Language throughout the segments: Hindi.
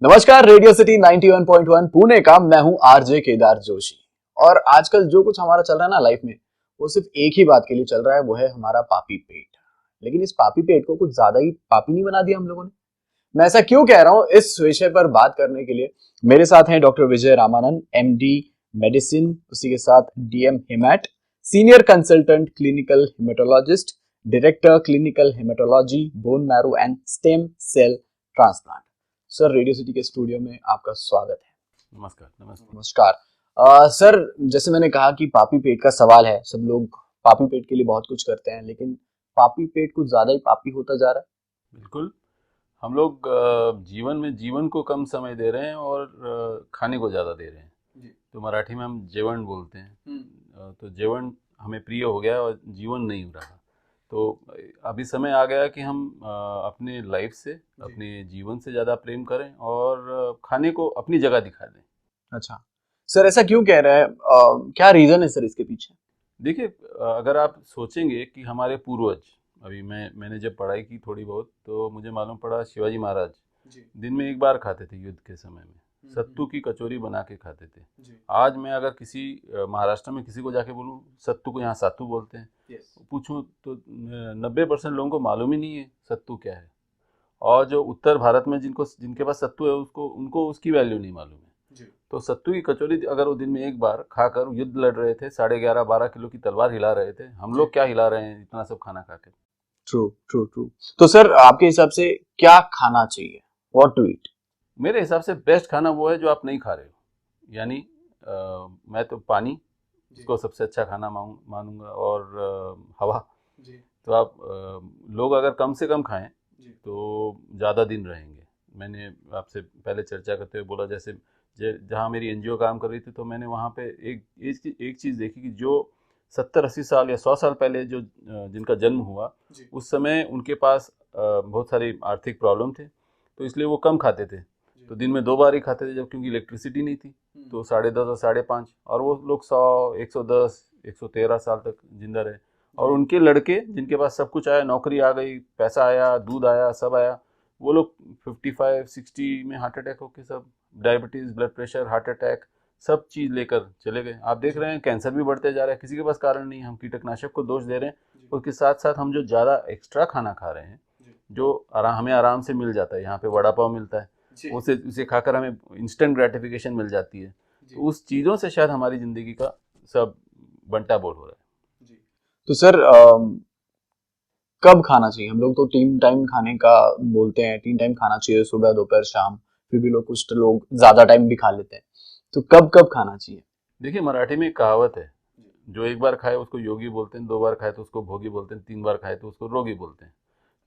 नमस्कार, रेडियो सिटी 91.1 पुणे का मैं हूं आरजे केदार जोशी। और आजकल जो कुछ हमारा चल रहा है ना लाइफ में, वो सिर्फ एक ही बात के लिए चल रहा है, वो है हमारा पापी पेट। लेकिन इस पापी पेट को कुछ ज्यादा ही पापी नहीं बना दिया हम लोगों ने। मैं ऐसा क्यों कह रहा हूं, इस विषय पर बात करने के लिए मेरे साथ हैं doctor Vijay Ramanand, MD medicine, उसी के साथ DM haemat, senior consultant clinical haematologist, director clinical haematology, bone marrow and stem cell transplant. Sir, radio city के स्टूडियो में आपका स्वागत है। नमस्कार। नमस्कार। नमस्कार। सर, जैसे मैंने कहा कि पापी पेट का सवाल है, सब लोग पापी पेट के लिए बहुत कुछ करते हैं, लेकिन पापी पेट कुछ ज्यादा ही पापी होता जा रहा है। बिल्कुल, हम लोग जीवन को कम समय दे रहे हैं और खाने को ज़्यादा दे रहे हैं जी। तो मराठी में हम जेवण बोलते हैं। तो जेवण हमें प्रिय हो गया और जीवन नहीं हो रहा। तो अभी समय आ गया कि हम अपने लाइफ से, अपने जीवन से ज़्यादा प्रेम करें और खाने को अपनी जगह दिखा दें। अच्छा सर, ऐसा क्यों कह रहे हैं? क्या रीज़न है सर इसके पीछे? देखिए, अगर आप सोचेंगे कि हमारे पूर्वज, अभी मैंने जब पढ़ाई की थोड़ी बहुत, तो मुझे मालूम पड़ा शिवाजी महाराज दिन में एक बार खाते थे युद्ध के समय में, सत्तू की कचौरी बना के खाते थे। आज मैं अगर किसी महाराष्ट्र में किसी को जाके बोलूँ, सत्तू को यहाँ सातू बोलते हैं, पूछूं तो 90% लोगों को मालूम ही नहीं है सत्तू क्या है। और जो उत्तर भारत में जिनके पास सत्तू है, उनको उसकी वैल्यू नहीं मालूम है। तो सत्तू की कचौरी अगर वो दिन में एक बार खाकर युद्ध लड़ रहे थे, 11.5-12 किलो की तलवार हिला रहे थे, हम लोग क्या हिला रहे हैं इतना सब खाना खाकर। ट्रू। तो सर, आपके हिसाब से क्या खाना चाहिए? What to eat? मेरे हिसाब से बेस्ट खाना वो है जो आप नहीं खा रहे हो। यानी मैं तो पानी इसको सबसे अच्छा खाना मानूंगा, और हवा। तो आप लोग अगर कम से कम खाएं तो ज़्यादा दिन रहेंगे। मैंने आपसे पहले चर्चा करते हुए बोला, जैसे जहाँ मेरी एनजीओ काम कर रही थी, तो मैंने वहाँ पे एक चीज़ देखी कि जो 70-80 साल या 100 साल पहले जो जिनका जन्म हुआ, उस समय उनके पास बहुत सारी आर्थिक प्रॉब्लम थे, तो इसलिए वो कम खाते थे। तो दिन में 2 बार ही खाते थे, जब क्योंकि इलेक्ट्रिसिटी नहीं थी। तो 10.5 और 5.5, और वो लोग 100, 110, 113 साल तक जिंदा रहे। और उनके लड़के जिनके पास सब कुछ आया, नौकरी आ गई, पैसा आया, दूध आया, सब आया, वो लोग 55-60 में हार्ट अटैक होके सब, diabetes, blood pressure, heart attack, सब चीज़ लेकर चले गए। आप देख रहे हैं कैंसर भी बढ़ते जा रहा है, किसी के पास कारण नहीं। हम कीटनाशक को दोष दे रहे हैं, उसके साथ साथ हम जो ज़्यादा एक्स्ट्रा खाना खा रहे हैं, जो हमें आराम से मिल जाता है, यहाँ पे वड़ा पाव मिलता है, उसे खाकर हमें इंस्टेंट ग्रेटिफिकेशन मिल जाती है, तो उस चीज़ों से शायद हमारी ज़िंदगी का सब बंटा बोल हो रहा है। तो सर, कब खाना चाहिए? हम लोग तो 3 टाइम खाने का बोलते हैं, 3 टाइम खाना चाहिए, सुबह, दोपहर, शाम। फिर भी कुछ लोग ज्यादा टाइम भी खा लेते हैं, तो कब कब खाना चाहिए? देखिए, मराठी में एक कहावत है, जो एक बार खाए उसको योगी बोलते हैं, 2 बार खाए तो उसको भोगी बोलते हैं, 3 बार खाए तो उसको रोगी बोलते हैं।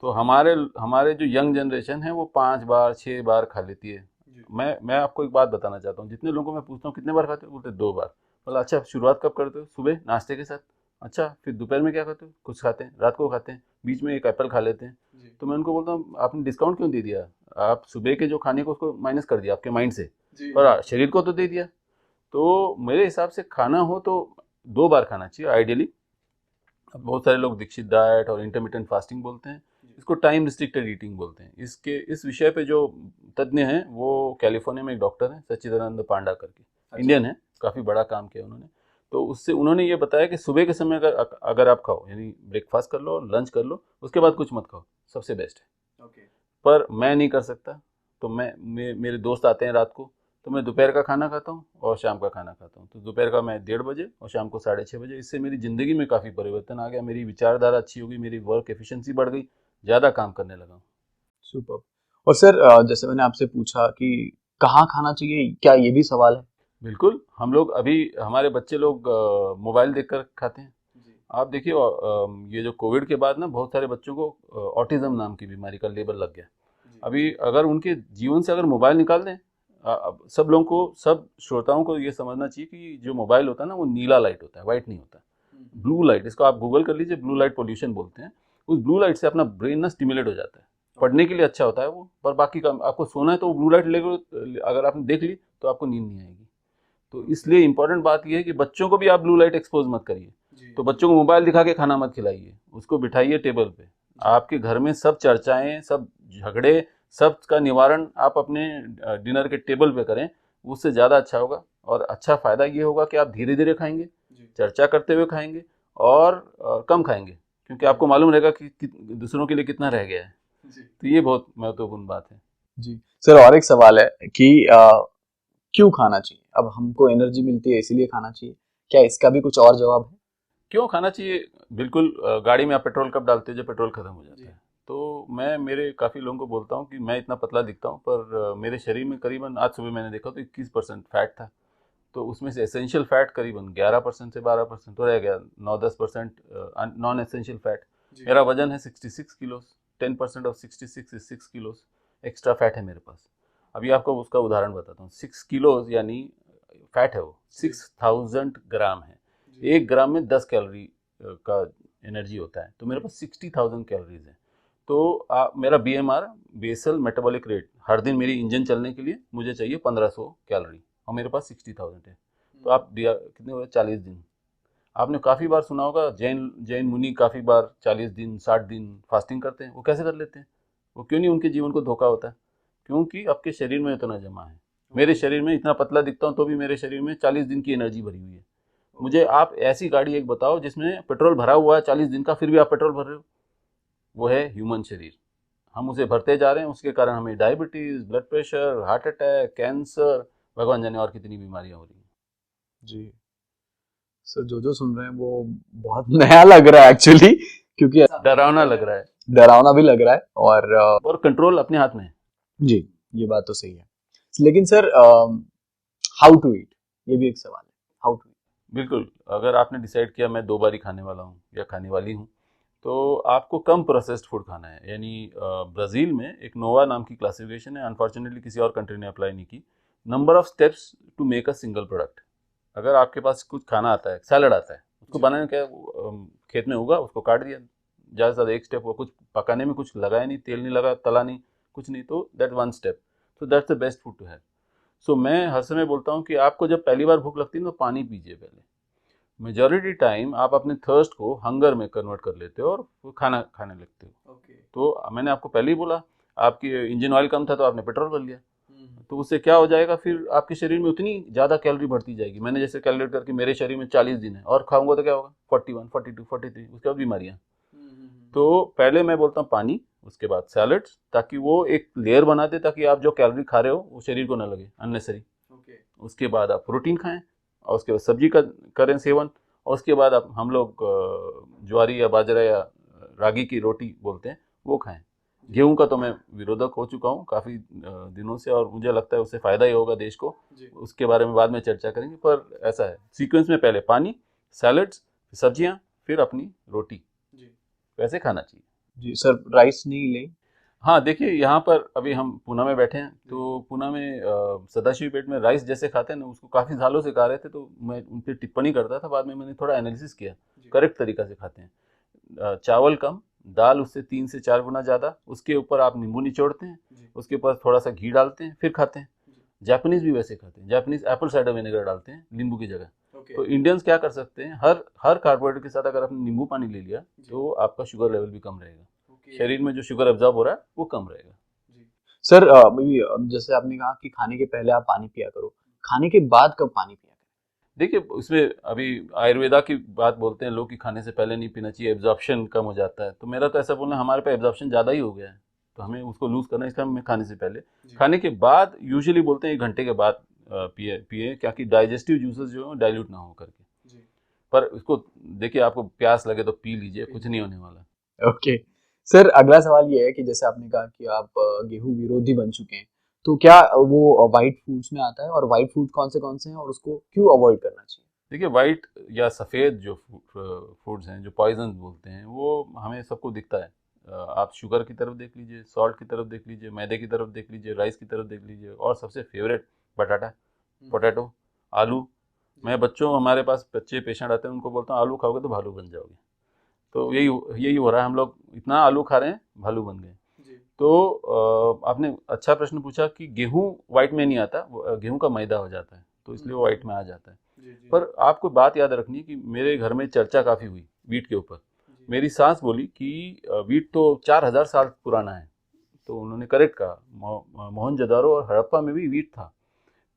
तो हमारे जो यंग जनरेशन है, वो 5 बार 6 बार खा लेती है। मैं आपको एक बात बताना चाहता हूँ, जितने लोगों को मैं पूछता हूँ कितने बार खाते हो, बोलते 2 बार। बोला अच्छा, शुरुआत कब करते हो? सुबह नाश्ते के साथ। अच्छा, फिर दोपहर में क्या खाते हो? कुछ खाते हैं, रात को खाते हैं, बीच में एक एप्पल खा लेते हैं। तो मैं उनको बोलता हूँ, आपने डिस्काउंट क्यों दे दिया? आप सुबह के जो खाने को उसको माइनस कर दिया आपके माइंड से, पर शरीर को तो दे दिया। तो मेरे हिसाब से खाना हो तो 2 बार खाना चाहिए आइडियली। अब बहुत सारे लोग दीक्षित डाइट और इंटरमिटेंट फास्टिंग बोलते हैं, इसको टाइम रिस्ट्रिक्टेड ईटिंग बोलते हैं। इस विषय पे जो तज्ञ हैं, वो कैलिफोर्निया में एक डॉक्टर हैं, सच्चिदानंद पांडा करके, इंडियन है, काफ़ी बड़ा काम किया उन्होंने। तो उससे उन्होंने ये बताया कि सुबह के समय अगर आप खाओ, यानी ब्रेकफास्ट कर लो, लंच कर लो, उसके बाद कुछ मत खाओ, सबसे बेस्ट है। पर मैं नहीं कर सकता, तो मेरे दोस्त आते हैं रात को, तो मैं दोपहर का खाना खाता हूँ और शाम का खाना खाता हूँ। तो दोपहर का मैं 1:30 बजे और शाम को 6:30 बजे। इससे मेरी ज़िंदगी में काफ़ी परिवर्तन आ गया, मेरी विचारधारा अच्छी हो गई, मेरी वर्क एफिशिएंसी बढ़ गई, ज़्यादा काम करने लगा हूँ। सुपर। और सर, जैसे मैंने आपसे पूछा कि कहाँ खाना चाहिए, क्या ये भी सवाल है? बिल्कुल, हम लोग अभी, हमारे बच्चे लोग मोबाइल देखकर खाते हैं। आप देखिए, ये जो कोविड के बाद ना, बहुत सारे बच्चों को ऑटिज्म नाम की बीमारी का लेबल लग गया। अभी अगर उनके जीवन से अगर मोबाइल निकाल दें, सब लोगों को, सब श्रोताओं को ये समझना चाहिए कि जो मोबाइल होता है ना, वो नीला लाइट होता है, वाइट नहीं होता। ब्लू लाइट, इसको आप गूगल कर लीजिए, ब्लू लाइट पोल्यूशन बोलते हैं। उस ब्लू लाइट से अपना ब्रेन ना स्टिमुलेट हो जाता है, पढ़ने के लिए अच्छा होता है वो, पर बाकी का आपको सोना है तो ब्लू लाइट लेकर अगर आपने देख ली तो आपको नींद नहीं आएगी। तो इसलिए इंपॉर्टेंट बात यह है कि बच्चों को भी आप ब्लू लाइट एक्सपोज मत करिए। तो बच्चों को मोबाइल दिखा के खाना मत खिलाइए, उसको बिठाइए टेबल पे। आपके घर में सब चर्चाएं, सब झगड़े, सब का निवारण आप अपने डिनर के टेबल पे करें, उससे ज़्यादा अच्छा होगा। और अच्छा फ़ायदा ये होगा कि आप धीरे धीरे खाएंगे, चर्चा करते हुए खाएंगे और कम खाएंगे, क्योंकि आपको मालूम रहेगा कि दूसरों के लिए कितना रह गया है। तो ये बहुत महत्वपूर्ण बात है जी सर। और एक सवाल है कि क्यों खाना चाहिए? अब हमको एनर्जी मिलती है इसीलिए खाना चाहिए, क्या इसका भी कुछ और जवाब है? क्यों खाना चाहिए? बिल्कुल, गाड़ी में आप पेट्रोल कब डालते हो? जब पेट्रोल खत्म हो जाता है। तो मैं मेरे काफ़ी लोगों को बोलता हूँ कि मैं इतना पतला दिखता हूँ, पर मेरे शरीर में करीबन, आज सुबह मैंने देखा तो 21% फैट था। तो उसमें से एसेंशियल फैट करीबन 11% से 12% तो रह गया, 9-10% नॉन एसेंशियल फैट। मेरा वजन है 66 किलोस, 10% ऑफ 66 इज 6 किलोस एक्स्ट्रा फैट है मेरे पास। अभी आपको उसका उदाहरण बताता हूँ। 6 किलोज यानी फैट है, वो 6000 ग्राम है। 1 ग्राम में 10 कैलोरी का एनर्जी होता है, तो मेरे पास 60,000 कैलोरीज है। तो मेरा BMR, बेसल मेटाबॉलिक रेट, हर दिन मेरी इंजन चलने के लिए मुझे चाहिए 1500 कैलोरी, और मेरे पास 60,000 है। तो आप दिया कितने हुए? 40 दिन। आपने काफ़ी बार सुना होगा, जैन जैन मुनि काफ़ी बार 40 दिन 60 दिन फास्टिंग करते हैं। वो कैसे कर लेते हैं? वो क्यों नहीं उनके जीवन को धोखा होता है? क्योंकि आपके शरीर में इतना जमा है। मेरे शरीर में इतना पतला दिखता हूँ तो भी मेरे शरीर में 40 दिन की एनर्जी भरी हुई है। मुझे आप ऐसी गाड़ी एक बताओ जिसमें पेट्रोल भरा हुआ है 40 दिन का, फिर भी आप पेट्रोल भर रहे हो। वो है ह्यूमन शरीर। हम उसे भरते जा रहे हैं, उसके कारण हमें diabetes, blood pressure, heart attack, cancer, भगवान जाने और कितनी बीमारियां हो रही हैं। जी सर, जो सुन रहे हैं वो बहुत नया लग रहा है एक्चुअली, क्योंकि डरावना लग रहा है, डरावना भी लग रहा है। और कंट्रोल अपने हाथ में है। जी, ये बात तो सही है। लेकिन सर, हाउ टू ईट, ये भी एक सवाल है। How to eat? बिल्कुल, अगर आपने डिसाइड किया मैं 2 बार ही खाने वाला हूँ या खाने वाली हूँ, तो आपको कम प्रोसेस्ड फूड खाना है। यानी ब्राज़ील में एक नोवा नाम की क्लासिफिकेशन है, अनफॉर्चुनेटली किसी और कंट्री ने अप्लाई नहीं की। Number of steps to make a single product. अगर आपके पास कुछ खाना आता है, सैलड आता है, उसको बनाने क्या, खेत में होगा, उसको काट दिया, ज़्यादा से ज़्यादा एक स्टेप हुआ। कुछ पकाने में कुछ लगाया नहीं, तेल नहीं लगा, तला नहीं, कुछ नहीं, तो that one step. So that's the best food to have. So मैं हर समय बोलता हूँ कि आपको जब पहली बार भूख लगती है तो पानी पीजिए पहले। मेजॉरिटी टाइम आप अपने थर्स्ट को हंगर में कन्वर्ट कर लेते हो और वो खाना खाने लगते हो। तो मैंने आपको पहले ही बोला, आपकी इंजन ऑयल कम था तो आपने पेट्रोल भर लिया, तो उससे क्या हो जाएगा, फिर आपके शरीर में उतनी ज़्यादा कैलोरी बढ़ती जाएगी। मैंने जैसे कैलकुलेट करके, मेरे शरीर में 40 दिन है और खाऊंगा तो क्या होगा, 41, 42, 43, उसके बाद बीमारियाँ। तो पहले मैं बोलता हूँ पानी, उसके बाद सैलड्स, ताकि वो एक लेयर बना दे, ताकि आप जो कैलोरी खा रहे हो वो शरीर को ना लगे अननेसरी। उसके बाद आप प्रोटीन खाएं, और उसके बाद सब्जी का करें सेवन, और उसके बाद आप, हम लोग ज्वारी या बाजरा या रागी की रोटी बोलते हैं, वो खाएं। गेहूं का तो मैं विरोधक हो चुका हूं काफ़ी दिनों से, और मुझे लगता है उससे फ़ायदा ही होगा देश को। उसके बारे में बाद में चर्चा करेंगे, पर ऐसा है सीक्वेंस में, पहले पानी, सैलड्स, सब्जियां, फिर अपनी रोटी, वैसे खाना चाहिए। जी सर, राइस नहीं ले? हाँ, देखिए यहाँ पर अभी हम पूना में बैठे हैं, तो पूना में सदाशिव पेट में राइस जैसे खाते हैं ना, उसको काफ़ी सालों से खा रहे थे, तो मैं उन पर टिप्पणी करता था। बाद में मैंने थोड़ा एनालिसिस किया, करेक्ट तरीका से खाते हैं। चावल कम, दाल उससे 3 से 4 गुना ज़्यादा, उसके ऊपर आप नींबू निचोड़ते हैं, उसके ऊपर थोड़ा सा घी डालते हैं, फिर खाते हैं। जापानीज़ भी वैसे खाते हैं, जापानीज़ एप्पल साइडर विनेगर डालते हैं नींबू की जगह। तो इंडियंस क्या कर सकते हैं, हर हर कार्बोहाइड्रेट के साथ अगर आपने नींबू पानी ले लिया तो आपका शुगर लेवल भी कम रहेगा, शरीर में जो शुगर एब्जॉर्ब हो रहा है वो कम रहेगा। सर, जैसे आपने कहा कि खाने के पहले आप पानी पिया करो, खाने के बाद कब पानी पिया करें? देखिए, उसमें अभी आयुर्वेदा की बात बोलते हैं लोग कि खाने से पहले नहीं पीना चाहिए, एब्जॉर्प्शन कम हो जाता है। तो मेरा तो ऐसा बोलना है, हमारे पे एब्जॉर्प्शन ज़्यादा ही हो गया है, तो हमें उसको लूज़ करना है, इसलिए हमें खाने से पहले। खाने के बाद यूजुअली बोलते हैं 1 घंटे के बाद पिए पिए, क्या डाइजेस्टिव जूसेस जो है डाइल्यूट ना हो करके। पर उसको देखिए, आपको प्यास लगे तो पी लीजिए, कुछ नहीं होने वाला। ओके सर, अगला सवाल ये है कि जैसे आपने कहा कि आप गेहूं विरोधी बन चुके हैं, तो क्या वो वाइट फूड्स में आता है? और वाइट फूड कौन से हैं और उसको क्यों अवॉइड करना चाहिए? देखिए, वाइट या सफ़ेद जो फूड्स हैं, जो पॉइजन बोलते हैं, वो हमें सबको दिखता है। आप शुगर की तरफ देख लीजिए, सॉल्ट की तरफ देख लीजिए, मैदे की तरफ देख लीजिए, राइस की तरफ देख लीजिए, और सबसे फेवरेट पोटैटो, आलू। मैं बच्चों, हमारे पास बच्चे पेशेंट आते हैं, उनको बोलता हूँ आलू खाओगे तो भालू बन जाओगे। तो यही हो रहा है, हम लोग इतना आलू खा रहे हैं, भालू बन गए। तो आपने अच्छा प्रश्न पूछा कि गेहूं वाइट में नहीं आता, गेहूं का मैदा हो जाता है, तो इसलिए वो वाइट में आ जाता है। पर आपको बात याद रखनी है कि मेरे घर में चर्चा काफ़ी हुई वीट के ऊपर। मेरी सास बोली कि वीट तो 4000 साल पुराना है, तो उन्होंने करेक्ट कहा, मोहनजोदारो और हड़प्पा में भी वीट था।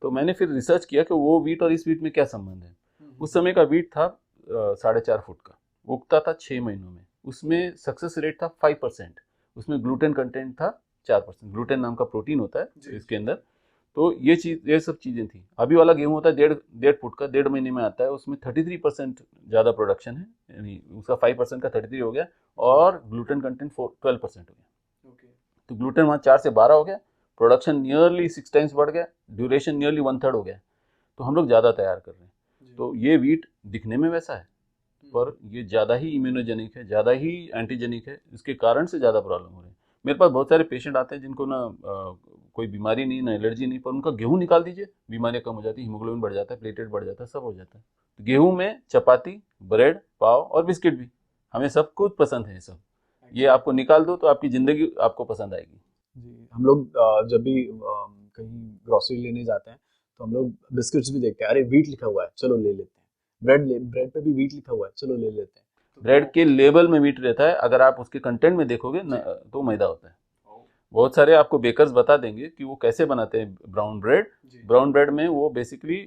तो मैंने फिर रिसर्च किया कि वो वीट और इस वीट में क्या संबंध है। उस समय का वीट था 4.5 फुट का, उगता था 6 महीनों में, उसमें सक्सेस रेट था 5%, उसमें ग्लूटेन कंटेंट था 4%। ग्लूटेन नाम का प्रोटीन होता है इसके अंदर। तो ये सब चीज़ें थी। अभी वाला गेहूं होता है 1.5 फुट का, 1.5 महीने में आता है, उसमें 33% ज़्यादा प्रोडक्शन है, यानी उसका 5% का 33 हो गया, और ग्लूटेन कंटेंट 12% हो गया। तो ग्लूटेन वहाँ 4 से 12 हो गया, प्रोडक्शन नियरली 6 टाइम्स बढ़ गया, ड्यूरेशन नियरली 1/3 हो गया। तो हम लोग ज़्यादा तैयार कर रहे हैं। तो ये वीट दिखने में वैसा है, पर ये ज़्यादा ही इम्यूनोजेनिक है, ज़्यादा ही एंटीजेनिक है, इसके कारण से ज़्यादा प्रॉब्लम हो रही है। मेरे पास बहुत सारे पेशेंट आते हैं जिनको ना कोई बीमारी नहीं, ना एलर्जी नहीं, पर उनका गेहूं निकाल दीजिए, बीमारियां कम हो जाती है, हीमोग्लोबिन बढ़ जाता है, प्लेटलेट बढ़ जाता है, सब हो जाता है। तो गेहूं में चपाती, ब्रेड, पाव और बिस्किट भी, हमें सब कुछ पसंद है। सब ये आपको निकाल दो तो आपकी ज़िंदगी आपको पसंद आएगी। जी, हम लोग जब भी कहीं ग्रोसरी लेने जाते हैं तो हम लोग बिस्किट्स भी देखते हैं, अरे व्हीट लिखा हुआ है चलो ले लेते हैं, ब्रेड पे भी व्हीट लिखा हुआ है चलो ले लेते हैं। ब्रेड के लेबल में वीट रहता है, अगर आप उसके कंटेंट में देखोगे तो मैदा होता है। बहुत सारे आपको बेकर्स बता देंगे कि वो कैसे बनाते हैं ब्राउन ब्रेड। ब्राउन ब्रेड में वो बेसिकली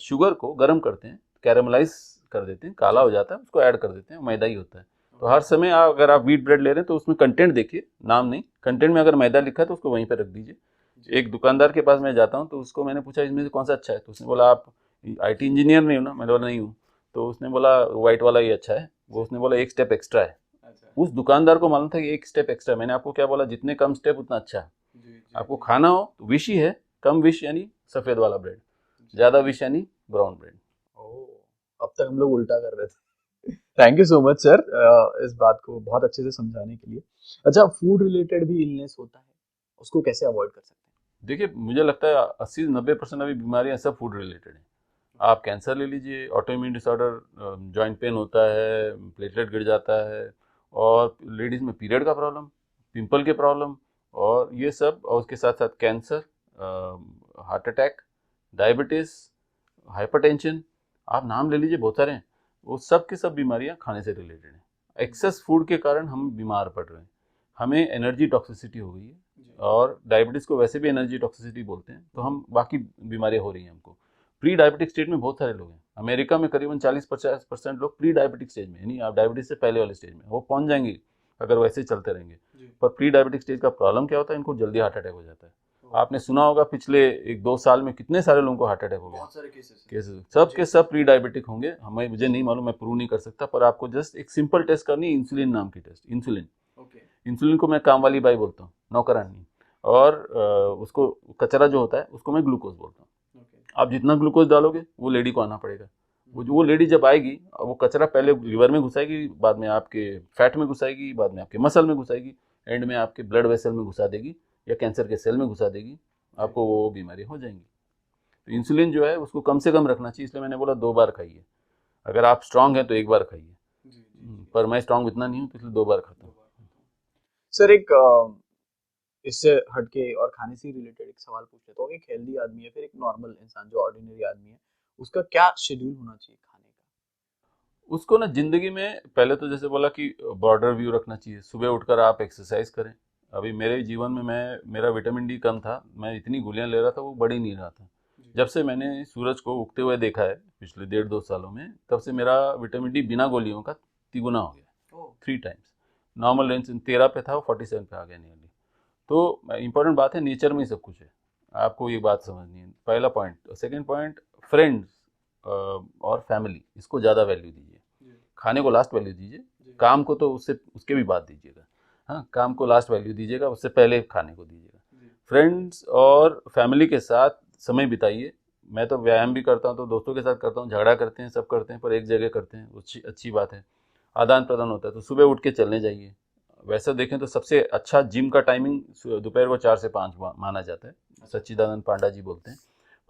शुगर को गर्म करते हैं, कैरामलाइज कर देते हैं, काला हो जाता है, उसको ऐड कर देते हैं, मैदा ही होता है। तो हर समय अगर आप व्हीट ब्रेड ले रहे हैं तो उसमें कंटेंट देखिए, नाम नहीं, कंटेंट में अगर मैदा लिखा है तो उसको वहीं पर रख दीजिए। एक दुकानदार के पास मैं जाता हूँ तो उसको मैंने पूछा इसमें से कौन सा अच्छा है, तो उसने बोला आप IT इंजीनियर नहीं हो ना, मैंने बोला नहीं हूँ। तो उसने बोला व्हाइट वाला ही अच्छा है, वो उसने बोला एक स्टेप एक्स्ट्रा है। उस दुकानदार को मालूम था कि एक स्टेप एक्स्ट्रा। मैंने आपको क्या बोला, जितने कम स्टेप उतना अच्छा है। आपको खाना हो तो विश ही है, कम विश यानी सफेद वाला ब्रेड, ज्यादा विश यानी ब्राउन ब्रेड। अब तक हम लोग उल्टा कर रहे थे। Thank you so much sir इस बात को बहुत अच्छे से समझाने के लिए। अच्छा, फूड रिलेटेड भी इलनेस होता है, उसको कैसे अवॉइड कर सकते हैं? देखिए, मुझे लगता है 80-90% अभी बीमारियां सब फूड रिलेटेड हैं। आप कैंसर ले लीजिए, ऑटोइम्यून डिसऑर्डर, जॉइंट पेन होता है, प्लेटलेट गिर जाता है, और लेडीज़ में पीरियड का प्रॉब्लम, पिंपल के प्रॉब्लम, और ये सब, और उसके साथ साथ cancer, heart attack, diabetes, hypertension, आप नाम ले लीजिए, बहुत सारे हैं। वो सब की सब बीमारियां खाने से रिलेटेड हैं। एक्सेस फूड के कारण हम बीमार पड़ रहे हैं, हमें एनर्जी टॉक्सिसिटी हो गई है, और डायबिटीज़ को वैसे भी एनर्जी टॉक्सिसिटी बोलते हैं, तो हम बाकी बीमारियां हो रही हैं हमको। प्री डायबिटिक स्टेज में बहुत सारे लोग हैं। अमेरिका में करीबन 40-50% लोग प्री डायबिटिक स्टेज में, यानी आप डायबिटीज से पहले वाले स्टेज में, वो पहुंच जाएंगे अगर वैसे चलते रहेंगे। पर प्री डायबिटिक स्टेज का प्रॉब्लम क्या होता है, इनको जल्दी हार्ट अटैक हो जाता है। आपने सुना होगा पिछले 1-2 साल में कितने सारे लोगों को हार्ट अटैक हो गया। बहुत सारे केसेस सब के सब प्री डायबिटिक होंगे। मुझे नहीं मालूम, मैं प्रूव नहीं कर सकता, पर आपको जस्ट एक सिंपल टेस्ट करनी है, इंसुलिन नाम की टेस्ट। इंसुलिन को मैं काम वाली बाई बोलता हूँ, नौकरानी, और उसको कचरा जो होता है उसको मैं ग्लूकोज बोलता हूँ। आप जितना ग्लूकोज डालोगे वो लेडी को आना पड़ेगा। वो लेडी जब आएगी, वो कचरा पहले लिवर में घुसाएगी, बाद में आपके फैट में घुसाएगी, बाद में आपके मसल में घुसाएगी, एंड में आपके ब्लड वेसल में घुसा देगी, या कैंसर के सेल में घुसा देगी, आपको वो बीमारी हो जाएंगी। तो इंसुलिन जो है उसको कम से कम रखना चाहिए, इसलिए मैंने बोला 2 बार खाइए। अगर आप स्ट्रांग हैं तो 1 बार खाइए, पर मैं स्ट्रांग इतना नहीं हूँ, तो इसलिए 2 बार खाता हूँ। सर, एक इससे हटके और खाने से रिलेटेड एक सवाल पूछ लेता हूँ। एक हेल्दी आदमी है, फिर एक नॉर्मल इंसान जो ऑर्डिनरी आदमी है, उसका क्या शेड्यूल होना चाहिए खाने का? उसको ना जिंदगी में पहले तो जैसे बोला कि बॉर्डर व्यू रखना चाहिए। सुबह उठकर आप एक्सरसाइज करें। अभी मेरे जीवन में मेरा विटामिन डी कम था, मैं इतनी गोलियां ले रहा था, वो बढ़ ही नहीं रहा था। जब से मैंने सूरज को उगते हुए देखा है पिछले 1.5-2 सालों में, तब से मेरा विटामिन डी बिना गोलियों का 3 गुना हो गया, 3 टाइम्स। नॉर्मल रेंज 13 पे था, वो 47 पे आ गया नियरली। तो इम्पोर्टेंट बात है, नेचर में ही सब कुछ है, आपको ये बात समझनी है, पहला पॉइंट। सेकेंड पॉइंट, फ्रेंड्स और फैमिली, इसको ज़्यादा वैल्यू दीजिए। खाने को लास्ट वैल्यू दीजिए, काम को तो उसके भी बाद दीजिएगा। हाँ, काम को लास्ट वैल्यू दीजिएगा, उससे पहले खाने को दीजिएगा। फ्रेंड्स और फैमिली के साथ समय बिताइए। मैं तो व्यायाम भी करता हूँ, तो दोस्तों के साथ करता हूँ, झगड़ा करते हैं, सब करते हैं, पर एक जगह करते हैं, अच्छी बात है। आदान प्रदान होता है, तो सुबह उठ के चलने जाइए। वैसे देखें तो सबसे अच्छा जिम का टाइमिंग दोपहर को 4 से 5 माना जाता है, सच्चिदानंद पांडा जी बोलते हैं,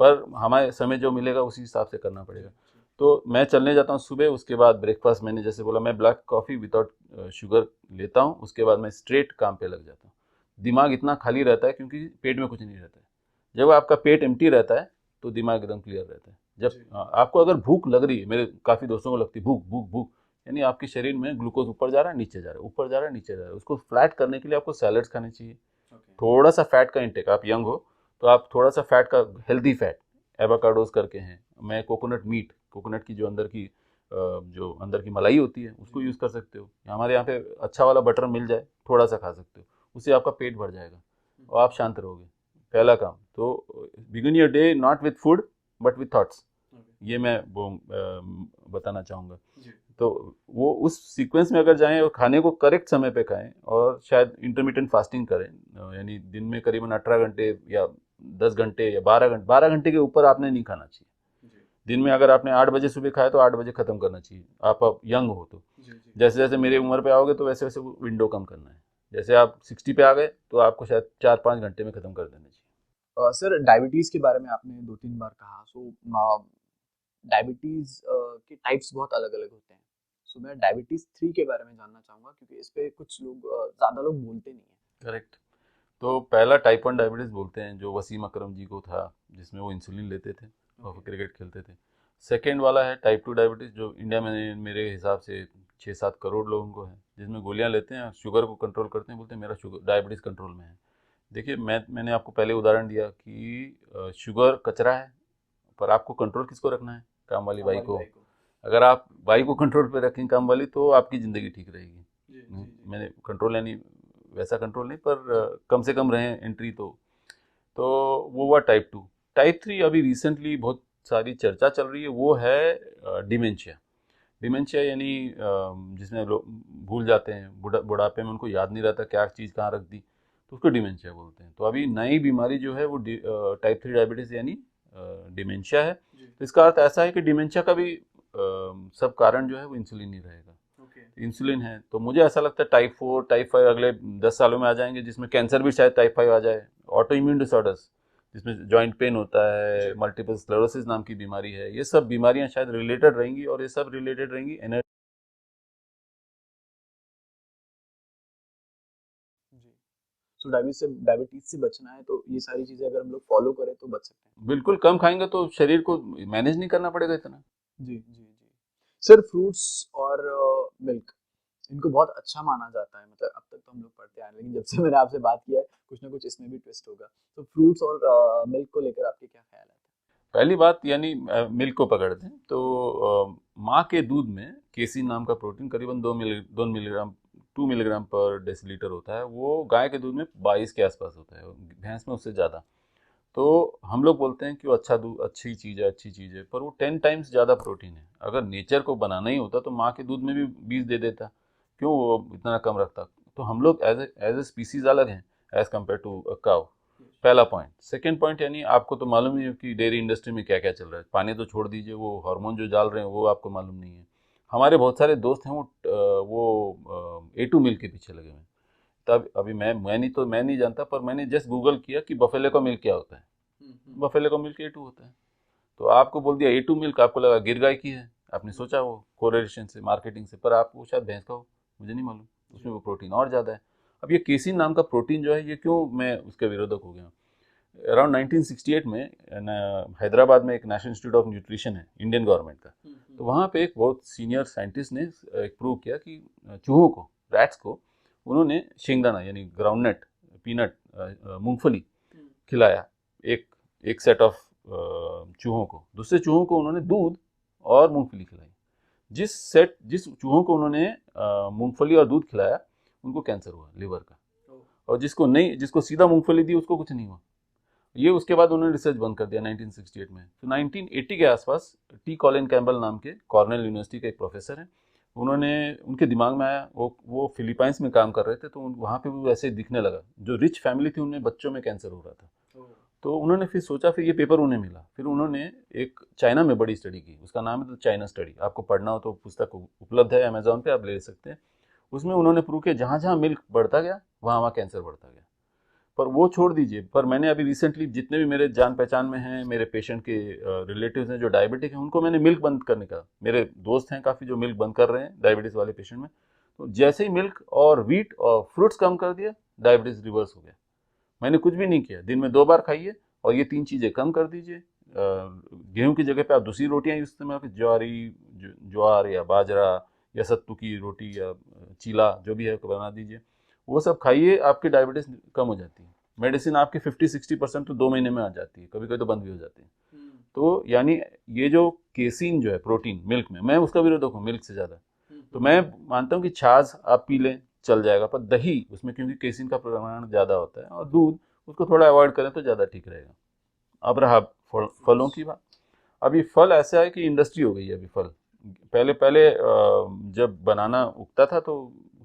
पर हमारे समय जो मिलेगा उसी हिसाब से करना पड़ेगा। तो मैं चलने जाता हूँ सुबह, उसके बाद ब्रेकफास्ट मैंने जैसे बोला, मैं ब्लैक कॉफ़ी विदाउट शुगर लेता हूँ, उसके बाद मैं स्ट्रेट काम पे लग जाता हूँ। दिमाग इतना खाली रहता है क्योंकि पेट में कुछ नहीं रहता है। जब आपका पेट एम्प्टी रहता है तो दिमाग एकदम क्लियर रहता है। जब आपको अगर भूख लग रही है, मेरे काफ़ी दोस्तों को लगती है भूख भूख भूख, यानी आपके शरीर में ग्लूकोज ऊपर जा रहा है नीचे जा रहा है, ऊपर जा रहा है नीचे जा रहा है। उसको फ्लैट करने के लिए आपको सैलड्स खाने चाहिए, थोड़ा सा फैट का इंटेक, आप यंग हो तो आप थोड़ा सा फैट का, हेल्दी फैट, एवोकाडोज करके हैं, मैं कोकोनट मीट, कोकोनट की जो अंदर की मलाई होती है उसको यूज़ कर सकते हो। हमारे यहाँ पे अच्छा वाला बटर मिल जाए, थोड़ा सा खा सकते हो, उससे आपका पेट भर जाएगा और आप शांत रहोगे। पहला काम तो begin your day not with food but with thoughts, ये मैं वो बताना चाहूँगा। तो वो उस सीक्वेंस में अगर जाएं और खाने को करेक्ट समय पे खाएं और शायद इंटरमिटेंट फास्टिंग करें, यानी दिन में करीबन 18 घंटे या 10 घंटे या 12 घंटे के ऊपर आपने नहीं खाना चाहिए। दिन में अगर आपने 8 बजे सुबह खाया तो 8 बजे खत्म करना चाहिए, आप यंग हो तो। जैसे जैसे मेरी उम्र पे आओगे तो वैसे वैसे वो विंडो कम करना है। जैसे आप 60 पे आ गए तो आपको शायद 4-5 घंटे में खत्म कर देना चाहिए। सर डायबिटीज के बारे में आपने 2-3 बार कहा, सो डायबिटीज के टाइप्स बहुत अलग अलग होते हैं। सो मैं डायबिटीज 3 के बारे में जानना चाहूंगा, क्योंकि इस पे कुछ लोग ज्यादा लोग बोलते नहीं है। करेक्ट। तो पहला टाइप 1 डायबिटीज़ बोलते हैं जो वसीम अकरम जी को था, जिसमें वो इंसुलिन लेते थे और क्रिकेट खेलते थे। सेकेंड वाला है टाइप 2 डायबिटीज़, जो इंडिया में मेरे हिसाब से 6-7 करोड़ लोगों को है, जिसमें गोलियां लेते हैं, शुगर को कंट्रोल करते हैं, बोलते हैं मेरा शुगर डायबिटीज़ कंट्रोल में है। देखिए मैंने आपको पहले उदाहरण दिया कि शुगर कचरा है, पर आपको कंट्रोल किसको रखना है? काम वाली बाई को। अगर आप बाई को कंट्रोल पे रखें, काम वाली, तो आपकी ज़िंदगी ठीक रहेगी। मैंने कंट्रोल यानी वैसा कंट्रोल नहीं, पर कम से कम रहें एंट्री तो वो हुआ टाइप 2। टाइप 3 अभी रिसेंटली बहुत सारी चर्चा चल रही है, वो है डिमेंशिया। डिमेंशिया यानी जिसमें लोग भूल जाते हैं, बुढ़ापे में उनको याद नहीं रहता क्या चीज़ कहाँ रख दी, तो उसको डिमेंशिया बोलते हैं। तो अभी नई बीमारी जो है वो टाइप 3 डायबिटीज़ यानी डिमेंशिया है। तो इसका अर्थ ऐसा है कि डिमेंशिया का भी सब कारण जो है वो इंसुलिन ही रहेगा। इंसुलिन है तो मुझे ऐसा लगता है टाइप 4 टाइप 5 अगले 10 सालों में आ जाएंगे, जिसमें कैंसर भी शायद टाइप 5 आ जाए। ऑटो इम्यून डिसऑर्डर्स, जिसमें जॉइंट पेन होता है, मल्टीपल स्क्लेरोसिस नाम की बीमारी है, ये सब बीमारियां शायद रिलेटेड रहेंगी, और ये सब रिलेटेड रहेंगी एनर्जी। जी। सो डायबिटीज से बचना है तो ये सारी चीजें अगर हम लोग फॉलो करें तो बच सकते हैं। बिल्कुल, कम खाएंगे तो शरीर को मैनेज नहीं करना पड़ेगा इतना। जी जी जी। सर फ्रूट्स और मिल्क, इनको बहुत अच्छा माना जाता है, मतलब अब तक तो हम लोग पढ़ते आए हैं, लेकिन जब से मैंने आपसे बात किया है कुछ ना कुछ इसमें भी ट्विस्ट होगा। तो फ्रूट्स और मिल्क को लेकर आपके क्या ख्याल है? पहली बात यानी मिल्क को पकड़ते हैं तो माँ के दूध में केसीन नाम का प्रोटीन करीबन 2 मिलीग्राम 2 मिलीग्राम पर डेसीलीटर होता है। वो गाय के दूध में 22 के आसपास होता है, भैंस में उससे ज़्यादा। तो हम लोग बोलते हैं कि वो अच्छा दूध, अच्छी चीज़ है, अच्छी चीज़ है, पर वो 10 टाइम्स ज़्यादा प्रोटीन है। अगर नेचर को बनाना ही होता तो माँ के दूध में भी 20 दे देता, क्यों वो इतना कम रखता? तो हम लोग एज ए स्पीसीज अलग हैं as compared to a cow. पहला पॉइंट। सेकंड पॉइंट, यानी आपको तो मालूम ही है कि डेयरी इंडस्ट्री में क्या क्या चल रहा है। पानी तो छोड़ दीजिए, वो हार्मोन जो डाल रहे हैं वो आपको मालूम नहीं है। हमारे बहुत सारे दोस्त हैं वो A2 मिल्क के पीछे लगे हुए हैं। तब अभी मैं नहीं जानता, पर मैंने जस्ट गूगल किया कि बफेले का मिल्क क्या होता है। बफेले का मिल्क A2 होता है। तो आपको बोल दिया A2 मिल्क, आपको लगा गिर गाय की है, आपने सोचा वो कोरिलेशन से, मार्केटिंग से, पर आपको शायद भैंस का हो, मुझे नहीं मालूम, उसमें वो प्रोटीन और ज़्यादा है। अब ये केसिन नाम का प्रोटीन जो है, ये क्यों मैं उसके विरोधक हो गया? अराउंड 1968 में हैदराबाद में एक नेशनल इंस्टीट्यूट ऑफ न्यूट्रिशन है इंडियन गवर्नमेंट का। तो वहाँ पे एक बहुत सीनियर साइंटिस्ट ने एक प्रूव किया कि चूहों को, रैट्स को, उन्होंने शेंगदाना यानी ग्राउंडनट, पीनट, मूंगफली खिलाया, एक एक सेट ऑफ चूहों को। दूसरे चूहों को उन्होंने दूध और मूंगफली खिलाई। जिस चूहों को उन्होंने मूंगफली और दूध खिलाया, उनको कैंसर हुआ लिवर का, और जिसको सीधा मूंगफली दी उसको कुछ नहीं हुआ। ये उसके बाद उन्होंने रिसर्च बंद कर दिया 1968 में। तो 1980 के आसपास टी कॉलिन कैम्बल नाम के कॉर्नेल यूनिवर्सिटी के एक प्रोफेसर हैं, उनके दिमाग में आया, वो फिलीपाइंस में काम कर रहे थे, तो वहाँ पे भी वैसे दिखने लगा, जो रिच फैमिली थी उनमें बच्चों में कैंसर हो रहा था। तो उन्होंने फिर सोचा, फिर ये पेपर उन्हें मिला, फिर उन्होंने एक चाइना में बड़ी स्टडी की, उसका नाम है द चाइना स्टडी। आपको पढ़ना हो तो पुस्तक उपलब्ध है अमेजोन पे, आप ले सकते हैं। उसमें उन्होंने प्रूव किया जहाँ जहाँ मिल्क बढ़ता गया वहाँ वहाँ कैंसर बढ़ता गया। पर वो छोड़ दीजिए, पर मैंने अभी रिसेंटली जितने भी मेरे जान पहचान में हैं, मेरे पेशेंट के रिलेटिव्स हैं जो डायबिटिक हैं, उनको मैंने मिल्क बंद करने का, मेरे दोस्त हैं काफ़ी जो मिल्क बंद कर रहे हैं डायबिटीज़ वाले पेशेंट में, तो जैसे ही मिल्क और व्हीट और फ्रूट्स कम कर दिया, डायबिटीज़ रिवर्स हो गया। मैंने कुछ भी नहीं किया, दिन में 2 बार खाइए और ये 3 चीज़ें कम कर दीजिए। गेहूं की जगह पे आप दूसरी रोटियां इस्तेमाल करिए, ज्वार या बाजरा या सत्तू की रोटी या चीला जो भी है बना दीजिए। वो सब खाइए, आपकी डायबिटीज कम हो जाती है। मेडिसिन आपकी 50-60% तो 2 महीने में आ जाती है, कभी कभी तो बंद भी हो जाती है। तो यानी ये जो केसीन जो है प्रोटीन मिल्क में, मैं उसका विरोधक हूँ मिल्क से ज़्यादा। तो मैं मानता हूँ कि छाछ आप पी लें चल जाएगा, पर दही उसमें क्योंकि केसीन का परिमाण ज़्यादा होता है, और दूध उसको थोड़ा अवॉइड करें तो ज़्यादा ठीक रहेगा। अब रहा फलों की बात। अभी फल ऐसा है कि इंडस्ट्री हो गई है अभी फल। पहले पहले जब बनाना उगता था तो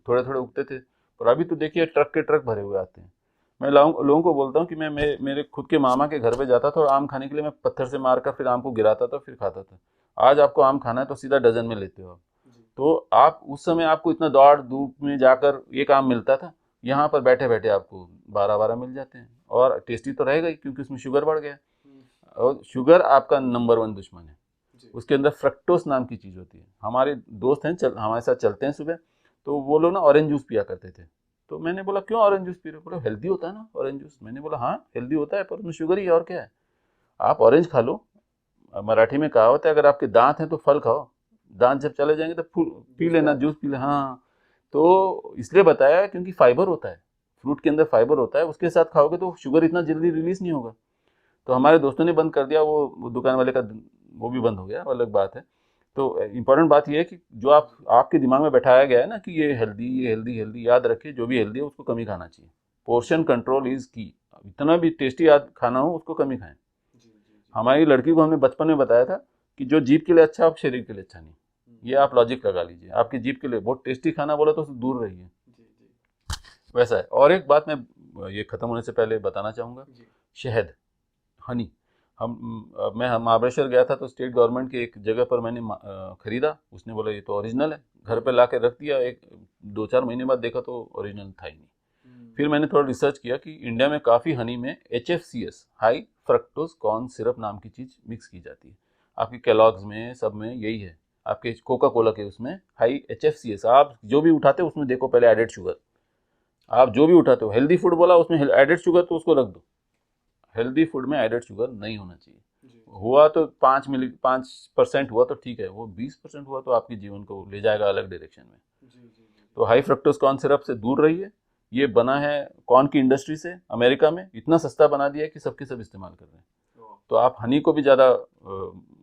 थोड़े थोड़े उगते थे, पर अभी तो देखिए ट्रक के ट्रक भरे हुए आते हैं। मैं लोगों को बोलता हूँ कि मैं मेरे खुद के मामा के घर पे जाता था और आम खाने के लिए मैं पत्थर से मारकर फिर आम को गिराता था फिर खाता था। आज आपको आम खाना है तो सीधा डजन में लेते हो आप। तो आप उस समय आपको इतना दौड़ धूप में जाकर एक आम मिलता था, यहाँ पर बैठे बैठे आपको 12-12 मिल जाते हैं, और टेस्टी तो रहेगा ही क्योंकि उसमें शुगर बढ़ गया। और शुगर आपका नंबर 1 दुश्मन है। उसके अंदर फ्रक्टोस नाम की चीज़ होती है। हमारे दोस्त हैं हमारे साथ चलते हैं सुबह, तो वो लोग ना ऑरेंज जूस पिया करते थे। तो मैंने बोला क्यों ऑरेंज जूस पी रहे हो? बोला हेल्दी होता है ना ऑरेंज जूस। मैंने बोला हाँ हेल्दी होता है, पर उसमें शुगर ही है और क्या है। आप ऑरेंज खा लो। मराठी में कहावत है, अगर आपके दांत हैं तो फल खाओ, दांत जब चले जाएंगे तो पी लेना जूस पी लेना। हाँ, तो इसलिए बताया क्योंकि फाइबर होता है, फ्रूट के अंदर फाइबर होता है, उसके साथ खाओगे तो शुगर इतना जल्दी रिलीज नहीं होगा। तो हमारे दोस्तों ने बंद कर दिया, वो दुकान वाले का वो भी बंद हो गया, अलग बात है। तो इम्पोर्टेंट बात ये है कि जो आपके दिमाग में बैठाया गया है ना कि ये हेल्दी हेल्दी, याद रखिए जो भी हेल्दी है उसको कम ही खाना चाहिए। पोर्शन कंट्रोल इज की। इतना भी टेस्टी याद खाना हो उसको कम ही खाएं। हमारी लड़की को हमने बचपन में बताया था कि जो जीभ के लिए अच्छा है शरीर के लिए अच्छा नहीं। ये आप लॉजिक लगा लीजिए, आपकी जीभ के लिए बहुत टेस्टी खाना बोला तो उससे दूर रहिए, वैसा है। और एक बात मैं ये खत्म होने से पहले बताना चाहूँगा, शहद, हनी। मैं महाबलेश्वर गया था तो स्टेट गवर्नमेंट की एक जगह पर मैंने खरीदा। उसने बोला ये तो ओरिजिनल है, घर पे ला के रख दिया। एक 2-4 महीने बाद देखा तो ओरिजिनल था ही नहीं। फिर मैंने थोड़ा रिसर्च किया कि इंडिया में काफ़ी हनी में HFCS, high fructose corn syrup नाम की चीज़ मिक्स की जाती है। आपकी कैलॉग्स में सब में यही है, आपके कोका कोला के उसमें हाई HFCS। आप जो भी उठाते हो उसमें देखो पहले एडेड शुगर। आप जो भी उठाते हो, हेल्दी फूड बोला उसमें एडेड शुगर तो उसको रख दो। हेल्दी फूड में एडेड शुगर नहीं होना चाहिए। हुआ तो 5% हुआ तो ठीक है, वो 20% हुआ तो आपके जीवन को ले जाएगा अलग डायरेक्शन में। तो हाई फ्रक्टोज कॉर्न सिरप से दूर रहिए। ये बना है कॉर्न की इंडस्ट्री से, अमेरिका में इतना सस्ता बना दिया है कि सबके सब इस्तेमाल कर रहे हैं। तो आप हनी को भी ज़्यादा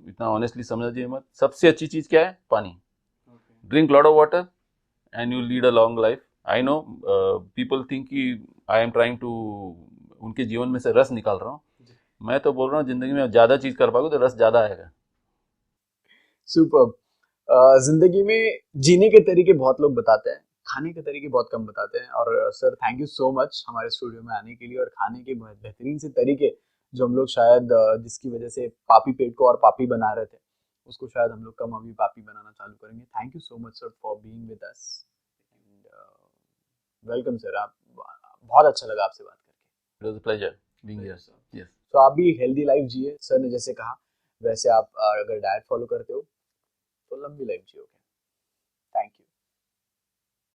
इतना ऑनेस्टली समझिए मत। सबसे अच्छी चीज़ क्या है? पानी। Drink lot of water and you lead a long life. I know people think कि आई एम ट्राइंग टू उनके जीवन में से रस निकाल रहा हूँ। मैं तो बोल रहा हूँ जिंदगी में ज़्यादा चीज़ कर पाओगे तो रस ज़्यादा आएगा। सुपर। जिंदगी में जीने के तरीके बहुत लोग बताते हैं, खाने के तरीके बहुत कम बताते हैं। और sir thank you so much हमारे स्टूडियो में आने के लिए और खाने के बेहतरीन से तरीके जो हम लोग शायद जिसकी वजह से पापी पेट को और पापी बना रहे थे, उसको शायद हम लोग कम अभी पापी बनाना चालू करेंगे। Thank you so much sir for being with us and welcome sir. आप बहुत अच्छा लगा आपसे बात करके। It was a pleasure being here. Yes. तो आप भी हेल्दी लाइफ जिए, सर ने जैसे कहा वैसे आप अगर डाइट फॉलो करते हो तो लंबी लाइफ जियोगे। Thank you.